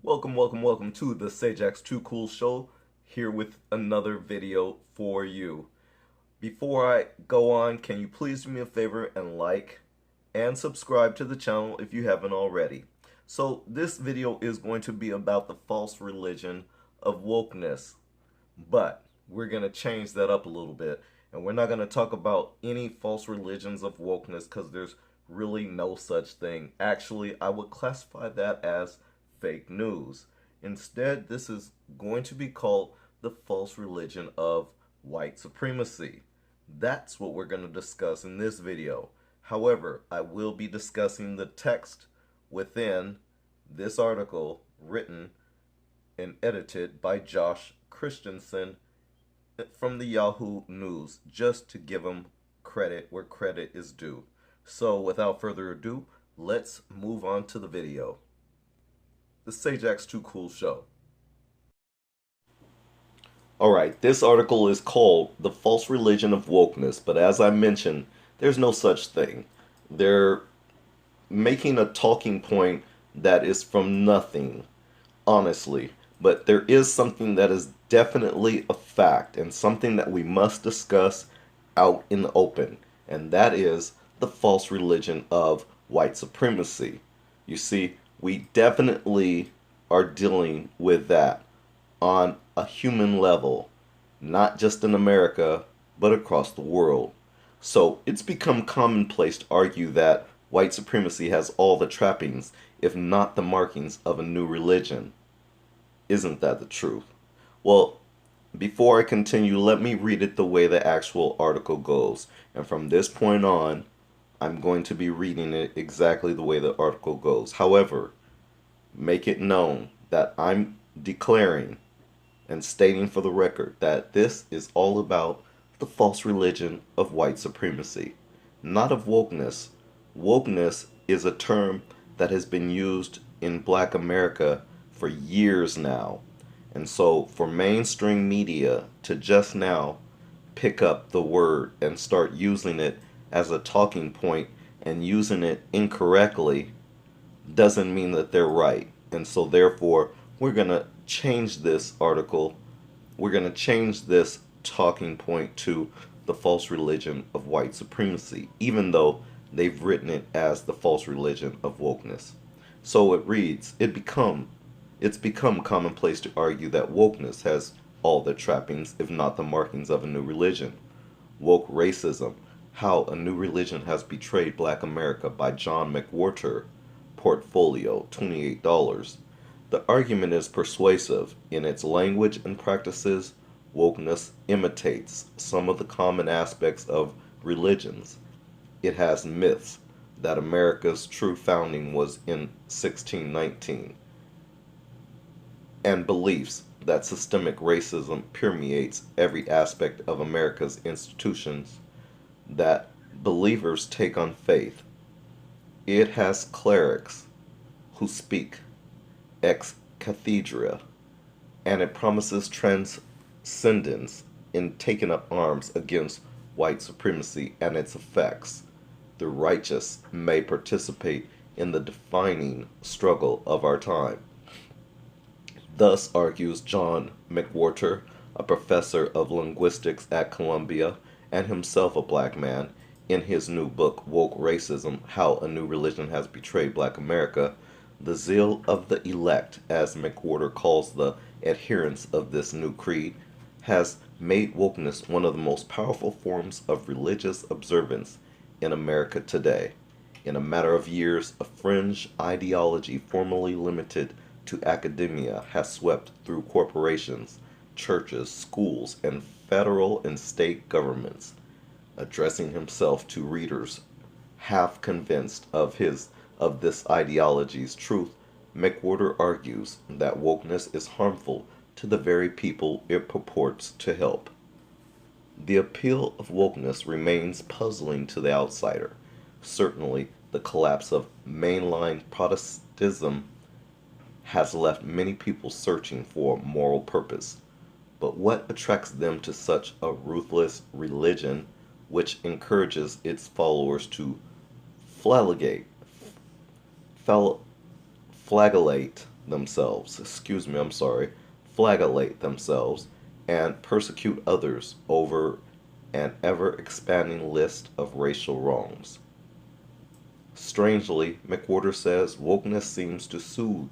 Welcome to the Sajax Too Cool Show, here with another video for you. Before I go on, can you please do me a favor and like and subscribe to the channel if you haven't already. So this video is going to be about the false religion of wokeness, but we're going to change that up a little bit, and we're not going to talk about any false religions of wokeness because there's really no such thing. Actually, I would classify that as fake news. Instead, this is going to be called the false religion of white supremacy. That's what we're going to discuss in this video. However, I will be discussing the text within this article written and edited by Josh Christensen from the Yahoo News, just to give him credit where credit is due. So without further ado, let's move on to the video. The Sajax Too Cool Show. Alright, this article is called The False Religion of Wokeness, but as I mentioned, there's no such thing. They're making a talking point that is from nothing, honestly. But there is something that is definitely a fact and something that we must discuss out in the open, and that is the false religion of white supremacy. You see, we definitely are dealing with that on a human level, not just in America, but across the world. So it's become commonplace to argue that white supremacy has all the trappings, if not the markings, of a new religion. Isn't that the truth? Well, before I continue, let me read it the way the actual article goes. And from this point on, I'm going to be reading it exactly the way the article goes. However, make it known that I'm declaring and stating for the record that this is all about the false religion of white supremacy, not of wokeness. Wokeness is a term that has been used in Black America for years now. And so for mainstream media to just now pick up the word and start using it as a talking point and using it incorrectly doesn't mean that they're right. And so therefore we're going to change this article. We're going to change this talking point to the false religion of white supremacy, even though they've written it as the false religion of wokeness. So it reads, it's become commonplace to argue that wokeness has all the trappings, if not the markings, of a new religion. Woke Racism, How a New Religion Has Betrayed Black America by John McWhorter, Portfolio, $28. The argument is persuasive. In its language and practices, wokeness imitates some of the common aspects of religions. It has myths that America's true founding was in 1619, and beliefs that systemic racism permeates every aspect of America's institutions that believers take on faith. It has clerics who speak ex cathedra, and it promises transcendence in taking up arms against white supremacy and its effects. The righteous may participate in the defining struggle of our time. Thus argues John McWhorter, a professor of linguistics at Columbia and himself a black man, in his new book, Woke Racism, How a New Religion Has Betrayed Black America. The zeal of the elect, as McWhorter calls the adherents of this new creed, has made wokeness one of the most powerful forms of religious observance in America today. In a matter of years, a fringe ideology formerly limited to academia has swept through corporations, churches, schools, and federal and state governments. Addressing himself to readers half convinced of this ideology's truth, McWhorter argues that wokeness is harmful to the very people it purports to help. The appeal of wokeness remains puzzling to the outsider. Certainly, the collapse of mainline Protestantism has left many people searching for moral purpose. But what attracts them to such a ruthless religion which encourages its followers to flagellate themselves, excuse me, I'm sorry, flagellate themselves, and persecute others over an ever expanding list of racial wrongs. Strangely, McWhorter says wokeness seems to soothe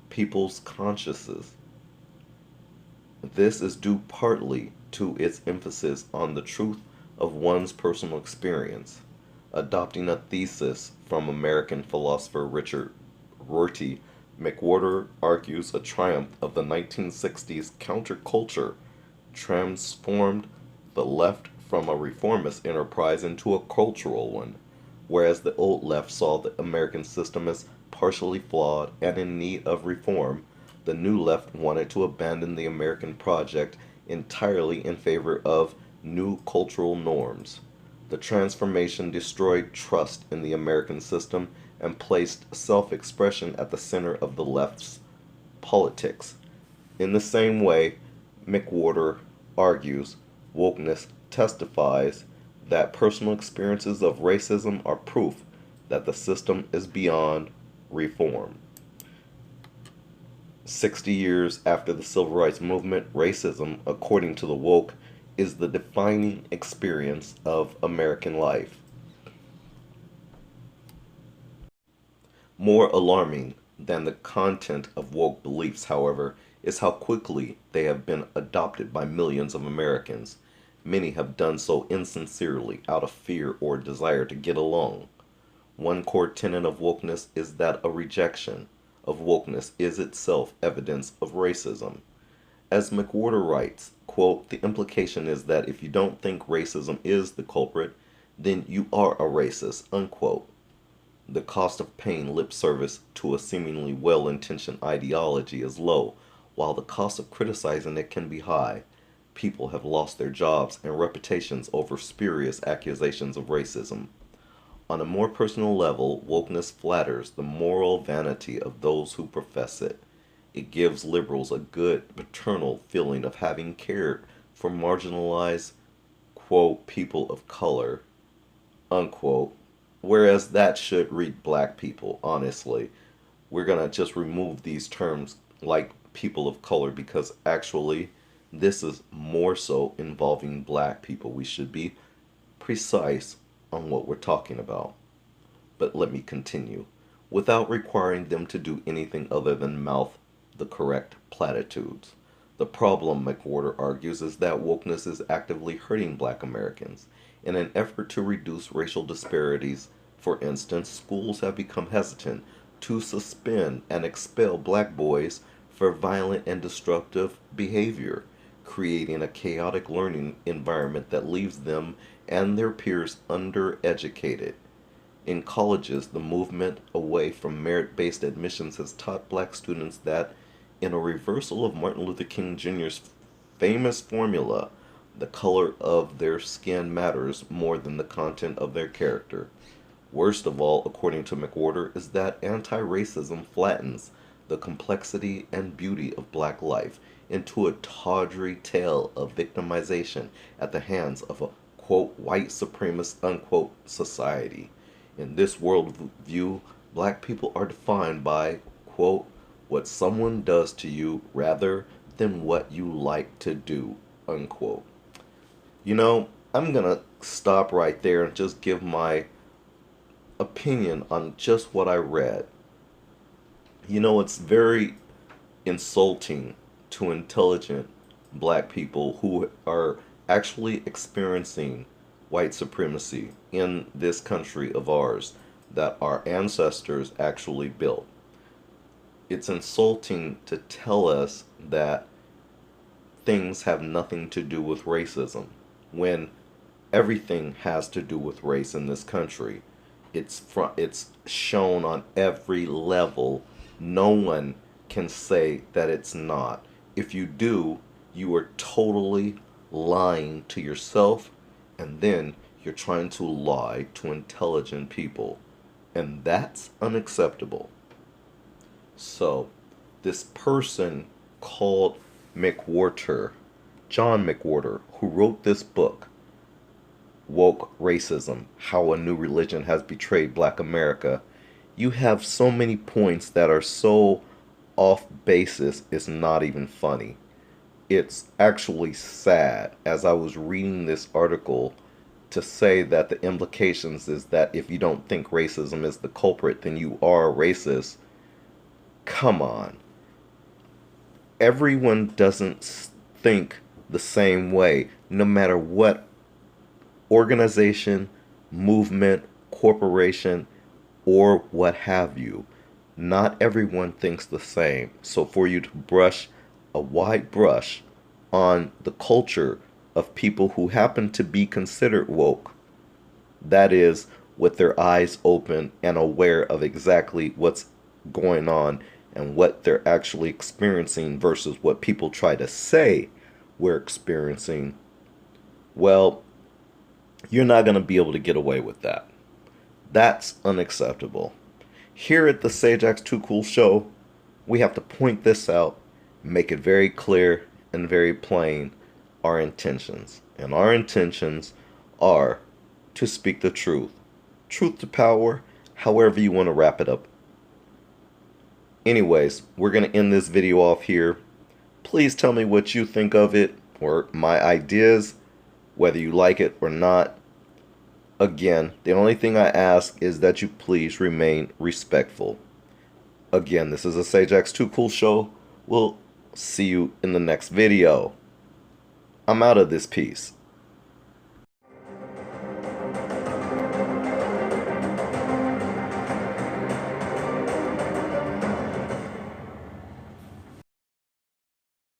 people's consciences. This is due partly to its emphasis on the truth of one's personal experience. Adopting a thesis from American philosopher Richard Rorty, McWhorter argues a triumph of the 1960s counterculture transformed the left from a reformist enterprise into a cultural one, whereas the old left saw the American system as partially flawed and in need of reform. The new left wanted to abandon the American project entirely in favor of new cultural norms. The transformation destroyed trust in the American system and placed self expression at the center of the left's politics. In the same way, McWhorter argues, wokeness testifies that personal experiences of racism are proof that the system is beyond reform. 60 years after the Civil Rights Movement, racism, according to the woke, is the defining experience of American life. More alarming than the content of woke beliefs, however, is how quickly they have been adopted by millions of Americans. Many have done so insincerely, out of fear or desire to get along. One core tenet of wokeness is that a rejection of wokeness is itself evidence of racism. As McWhorter writes, quote, the implication is that if you don't think racism is the culprit, then you are a racist, unquote. The cost of paying lip service to a seemingly well-intentioned ideology is low, while the cost of criticizing it can be high. People have lost their jobs and reputations over spurious accusations of racism. On a more personal level, wokeness flatters the moral vanity of those who profess it. It gives liberals a good paternal feeling of having cared for marginalized, quote, people of color, unquote, whereas that should read black people, honestly. We're going to just remove these terms like people of color because actually this is more so involving black people. We should be precise on what we're talking about. But let me continue. Without requiring them to do anything other than mouth the correct platitudes. The problem, McWhorter argues, is that wokeness is actively hurting black Americans. In an effort to reduce racial disparities, for instance, schools have become hesitant to suspend and expel black boys for violent and destructive behavior, creating a chaotic learning environment that leaves them and their peers undereducated. In colleges, the movement away from merit-based admissions has taught black students that, in a reversal of Martin Luther King Jr.'s famous formula, the color of their skin matters more than the content of their character. Worst of all, according to McWhorter, is that anti-racism flattens the complexity and beauty of black life into a tawdry tale of victimization at the hands of a, quote, white supremacist, unquote, society. In this worldview, black people are defined by, quote, what someone does to you rather than what you like to do, unquote. You know, I'm going to stop right there and just give my opinion on just what I read. You know, it's very insulting to intelligent black people who are actually experiencing white supremacy in this country of ours that our ancestors actually built. It's insulting to tell us that things have nothing to do with racism when everything has to do with race in this country. It's shown on every level. No one can say that it's not. If you do, you are totally lying to yourself, and then you're trying to lie to intelligent people. And that's unacceptable. So, this person called McWhorter, John McWhorter, who wrote this book, Woke Racism, How a New Religion Has Betrayed Black America, you have so many points that are so off basis is not even funny. It's actually sad as I was reading this article to say that the implications is that if you don't think racism is the culprit, then you are a racist. Come on. Everyone doesn't think the same way, no matter what organization, movement, corporation, or what have you. Not everyone thinks the same. So for you to brush a wide brush on the culture of people who happen to be considered woke, that is, with their eyes open and aware of exactly what's going on and what they're actually experiencing versus what people try to say we're experiencing, well, you're not going to be able to get away with that. That's unacceptable. Here at the Sage Acts Too Cool show, we have to point this out, make it very clear and very plain our intentions. And our intentions are to speak the truth. Truth to power, however you want to wrap it up. Anyways, we're going to end this video off here. Please tell me what you think of it or my ideas, whether you like it or not. Again, the only thing I ask is that you please remain respectful. Again, this is a Sage Acts Too Cool show. We'll see you in the next video. I'm out of this piece.